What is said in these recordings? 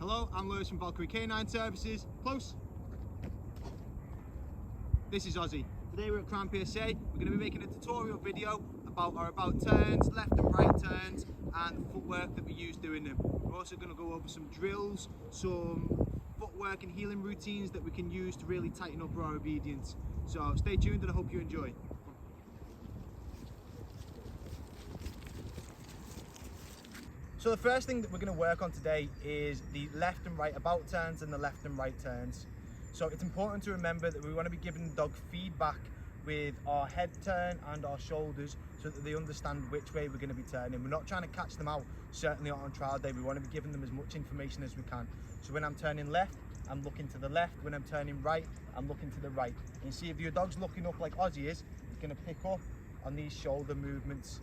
Hello, I'm Lewis from Valkyrie Canine Services. Close. This is Ozzy. Today we're at Cramp PSA. We're going to be making a tutorial video about our about turns, left and right turns, and the footwork that we use doing them. We're also going to go over some drills, some footwork and healing routines that we can use to really tighten up our obedience. So stay tuned and I hope you enjoy. So the first thing that we're going to work on today is the left and right about turns and the left and right turns. So it's important to remember that we want to be giving the dog feedback with our head turn and our shoulders so that they understand which way we're going to be turning. We're not trying to catch them out, certainly not on trial day. We want to be giving them as much information as we can. So when I'm turning left, I'm looking to the left. When I'm turning right, I'm looking to the right. And you see if your dog's looking up like Ozzy is, he's going to pick up on these shoulder movements.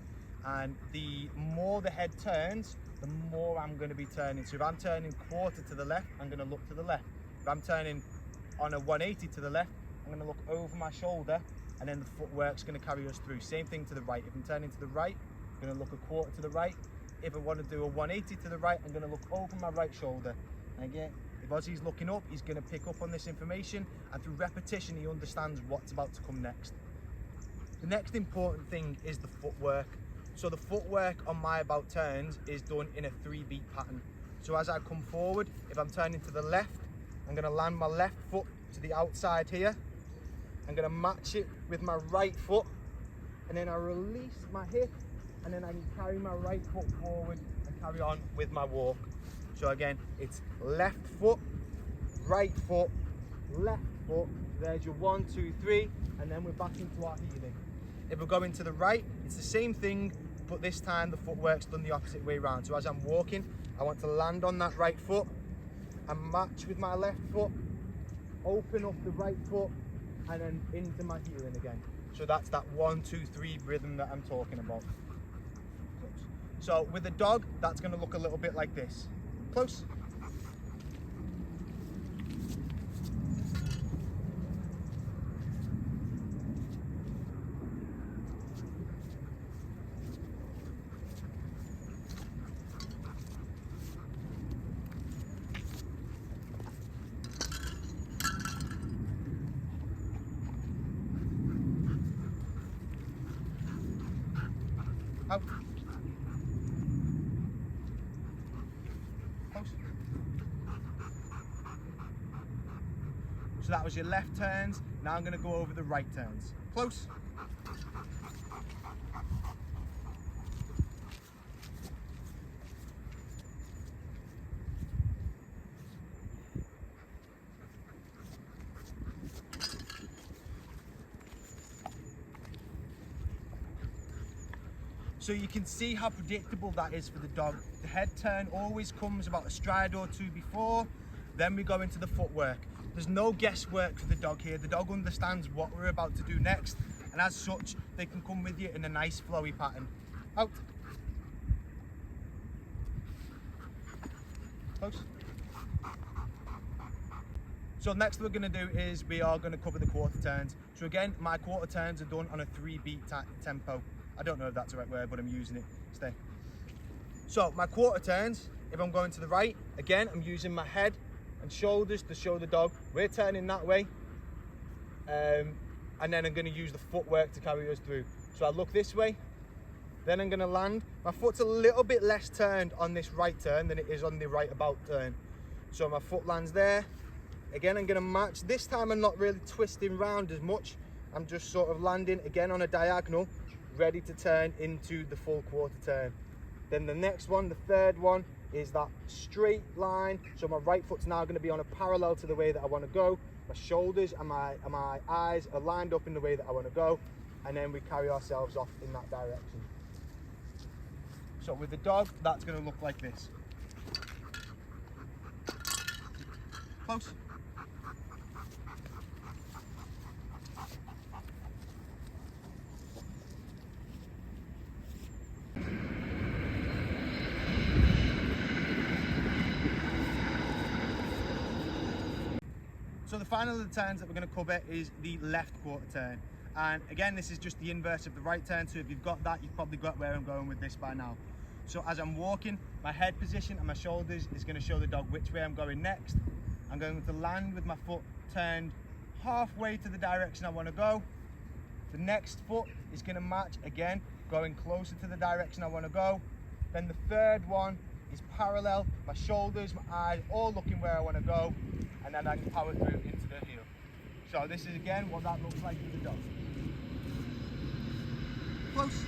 And the more the head turns, the more I'm going to be turning. So if I'm turning quarter to the left, I'm going to look to the left. If I'm turning on a 180 to the left, I'm going to look over my shoulder, and then the footwork's going to carry us through. Same thing to the right. If I'm turning to the right, I'm going to look a quarter to the right. If I want to do a 180 to the right, I'm going to look over my right shoulder. And again, if Ozzy's looking up, he's going to pick up on this information, and through repetition, he understands what's about to come next. The next important thing is the footwork. So the footwork on my about turns is done in a 3-beat pattern. So as I come forward, if I'm turning to the left, I'm going to land my left foot to the outside here. I'm going to match it with my right foot, and then I release my hip, and then I can carry my right foot forward and carry on with my walk. So again, it's left foot, right foot, left foot. There's your 1, 2, 3, and then we're back into our healing. If we're going to the right, it's the same thing, but this time the footwork's done the opposite way around. So as I'm walking, I want to land on that right foot and match with my left foot, open up the right foot, and then into my healing again. So that's that 1, 2, 3 rhythm that I'm talking about. So with the dog, that's going to look a little bit like this. Close. Out. Close. So that was your left turns. Now I'm going to go over the right turns. Close. So you can see how predictable that is for the dog. The head turn always comes about a stride or two before, then we go into the footwork. There's no guesswork for the dog here. The dog understands what we're about to do next, and as such, they can come with you in a nice flowy pattern. Out. Close. So next we're going to do is we are going to cover the quarter turns. So again, my quarter turns are done on a 3-beat tempo. I don't know if that's the right word, but I'm using it. Stay. So my quarter turns, if I'm going to the right, again, I'm using my head and shoulders to show the dog we're turning that way. And then I'm going to use the footwork to carry us through. So I look this way, then I'm going to land. My foot's a little bit less turned on this right turn than it is on the right about turn. So my foot lands there. Again, I'm going to match. This time I'm not really twisting round as much. I'm just sort of landing again on a diagonal, ready to turn into the full quarter turn. Then the next one, the third one, is that straight line. So my right foot's now going to be on a parallel to the way that I want to go. My shoulders and my eyes are lined up in the way that I want to go. And then we carry ourselves off in that direction. So with the dog, that's going to look like this. Close. So the final of the turns that we're going to cover is the left quarter turn. And again, this is just the inverse of the right turn. So if you've got that, you've probably got where I'm going with this by now. So as I'm walking, my head position and my shoulders is going to show the dog which way I'm going next. I'm going to land with my foot turned halfway to the direction I want to go. The next foot is going to match again, going closer to the direction I want to go. Then the third one is parallel, my shoulders, my eyes, all looking where I want to go, and then I can power through into the heel. So this is again what that looks like with the dog. Close.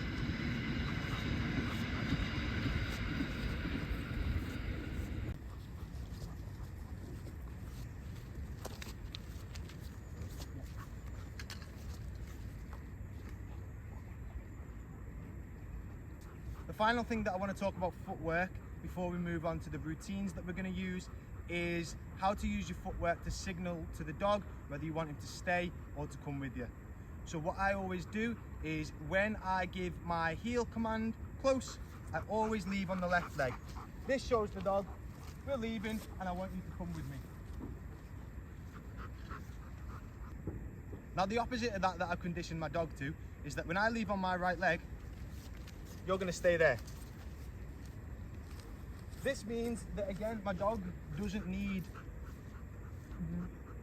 The final thing that I want to talk about footwork before we move on to the routines that we're going to use is how to use your footwork to signal to the dog whether you want him to stay or to come with you. So what I always do is when I give my heel command close, I always leave on the left leg. This shows the dog we're leaving and I want you to come with me. Now the opposite of that I've conditioned my dog to is that when I leave on my right leg, you're going to stay there. This means that again my dog doesn't need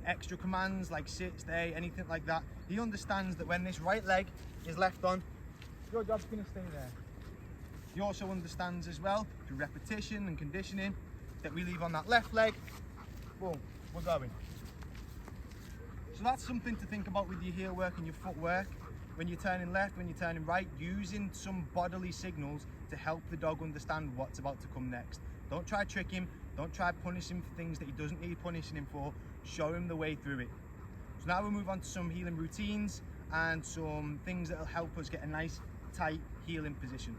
extra commands like sit, stay, anything like that. He understands that when this right leg is left on, your dog's going to stay there. He also understands as well through repetition and conditioning that we leave on that left leg, boom, we're going. So that's something to think about with your heel work and your footwork. When you're turning left, when you're turning right, using some bodily signals to help the dog understand what's about to come next. Don't try trick him, don't try punish him for things that he doesn't need punishing him for. Show him the way through it. So now we'll move on to some heeling routines and some things that will help us get a nice tight heeling position.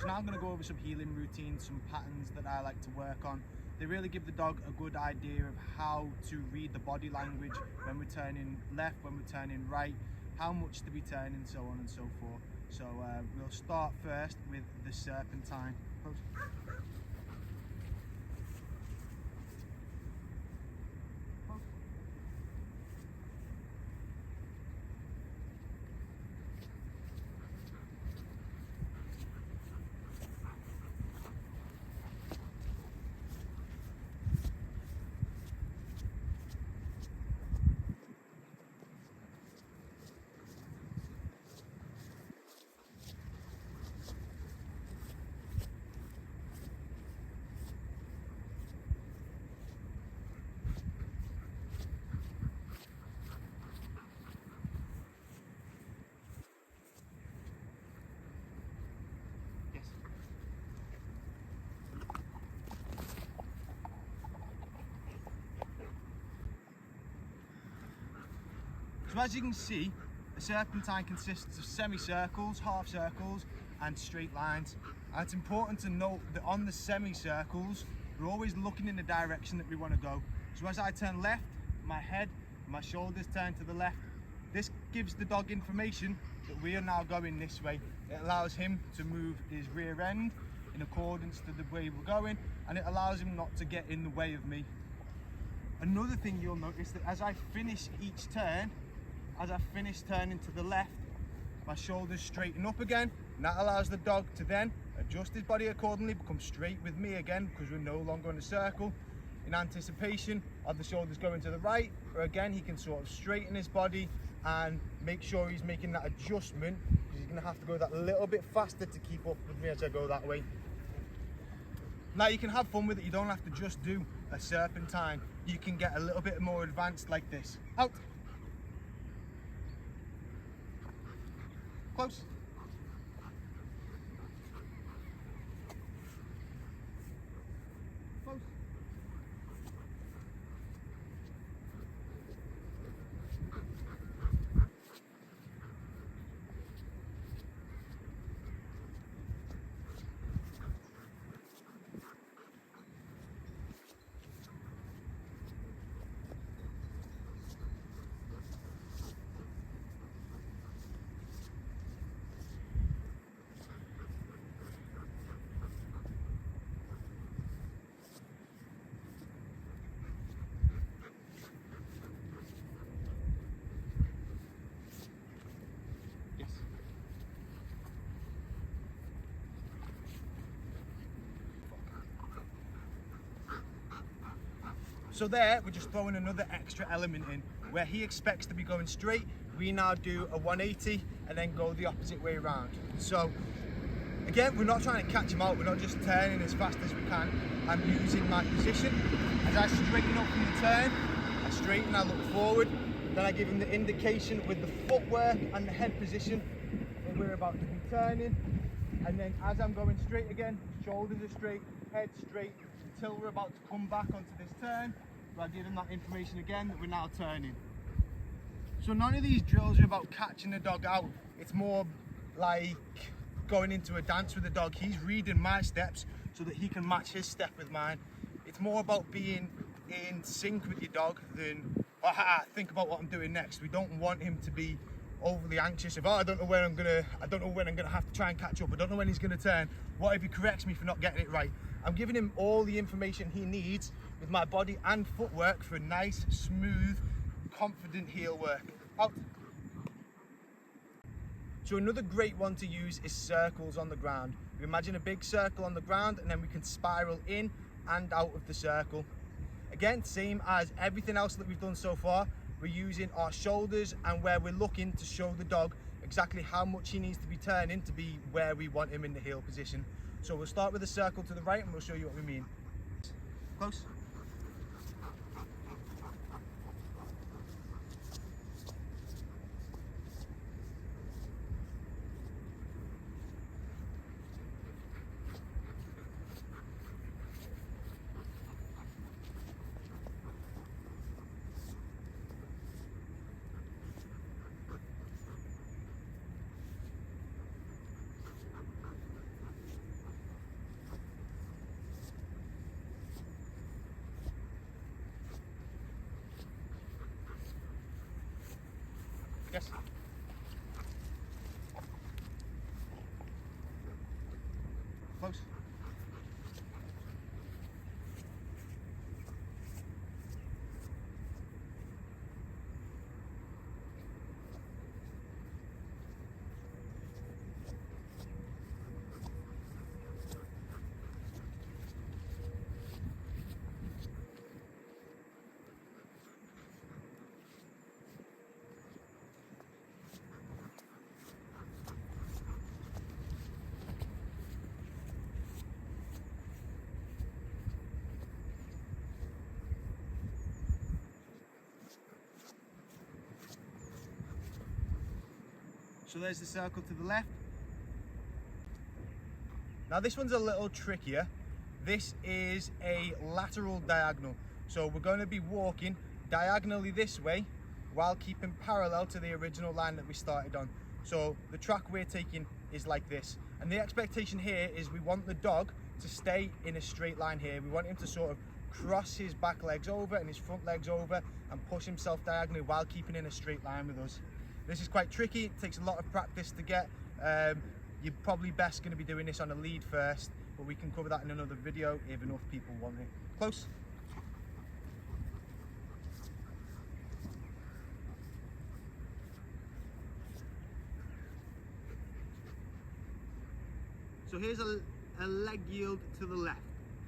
So now I'm going to go over some heeling routines, some patterns that I like to work on. They really give the dog a good idea of how to read the body language when we're turning left, when we're turning right, how much to be turning, so on and so forth. So we'll start first with the Serpentine. So as you can see, a Serpentine consists of semicircles, half circles and straight lines. And it's important to note that on the semicircles, we're always looking in the direction that we want to go. So as I turn left, my head, my shoulders turn to the left. This gives the dog information that we are now going this way. It allows him to move his rear end in accordance to the way we're going, and it allows him not to get in the way of me. Another thing you'll notice that as I finish each turn, as I finish turning to the left, my shoulders straighten up again, and that allows the dog to then adjust his body accordingly, become straight with me again because we're no longer in a circle, in anticipation of the shoulders going to the right, or again he can sort of straighten his body and make sure he's making that adjustment, because he's going to have to go that little bit faster to keep up with me as I go that way. Now you can have fun with it, you don't have to just do a Serpentine, you can get a little bit more advanced like this. Out. Close. Close. So there, we're just throwing another extra element in. Where he expects to be going straight, we now do a 180 and then go the opposite way around. So again, we're not trying to catch him out, we're not just turning as fast as we can. I'm using my position. As I straighten up from the turn, I straighten, I look forward, then I give him the indication with the footwork and the head position that we're about to be turning. And then as I'm going straight again, shoulders are straight, head straight, until we're about to come back onto this turn. So I give him that information again that we're now turning. So none of these drills are about catching the dog out. It's more like going into a dance with the dog. He's reading my steps so that he can match his step with mine. It's more about being in sync with your dog than think about what I'm doing next. We don't want him to be overly anxious of, I don't know when I'm gonna have to try and catch up. I don't know when he's gonna turn. What if he corrects me for not getting it right? I'm giving him all the information he needs with my body and footwork for a nice, smooth, confident heel work. Out. So another great one to use is circles on the ground. We imagine a big circle on the ground and then we can spiral in and out of the circle. Again, same as everything else that we've done so far, we're using our shoulders and where we're looking to show the dog exactly how much he needs to be turning to be where we want him in the heel position. So we'll start with a circle to the right and we'll show you what we mean. Close. Yes. Close. So there's the circle to the left. Now this one's a little trickier. This is a lateral diagonal. So we're going to be walking diagonally this way while keeping parallel to the original line that we started on. So the track we're taking is like this. And the expectation here is we want the dog to stay in a straight line here. We want him to sort of cross his back legs over and his front legs over and push himself diagonally while keeping in a straight line with us. This is quite tricky, it takes a lot of practice to get. You're probably best going to be doing this on a lead first, but we can cover that in another video if enough people want it. Close. So here's a leg yield to the left.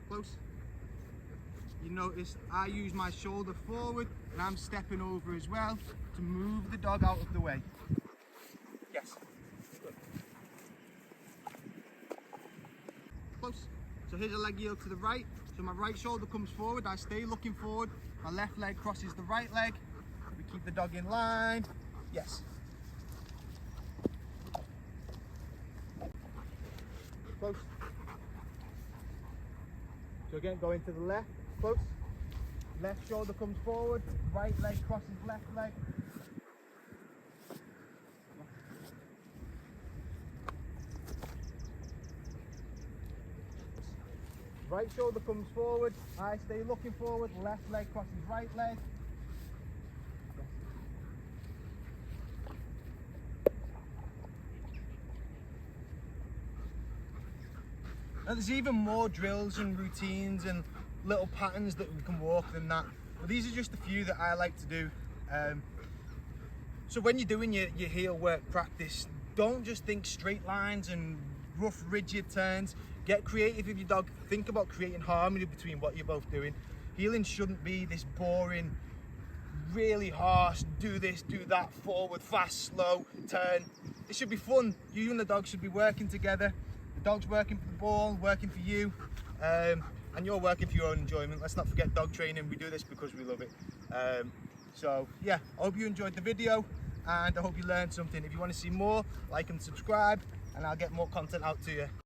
Close. You notice I use my shoulder forward and I'm stepping over as well to move the dog out of the way. Yes. Good. Close. So here's a leg yield to the right. So my right shoulder comes forward, I stay looking forward. My left leg crosses the right leg. We keep the dog in line. Yes. Close. So again, going to the left. Close. Left shoulder comes forward, right leg crosses left leg. Right shoulder comes forward, I stay looking forward, left leg crosses right leg. Now there's even more drills and routines and little patterns that we can walk than that, but these are just a few that I like to do. So when you're doing your heel work practice, don't just think straight lines and rough rigid turns. Get creative with your dog. Think about creating harmony between what you're both doing. Healing shouldn't be this boring, really harsh, do this, do that, forward, fast, slow, turn. It should be fun. You and the dog should be working together. The dog's working for the ball, working for you, and you're working for your own enjoyment. Let's not forget dog training. We do this because we love it. So yeah, I hope you enjoyed the video and I hope you learned something. If you want to see more, like and subscribe, and I'll get more content out to you.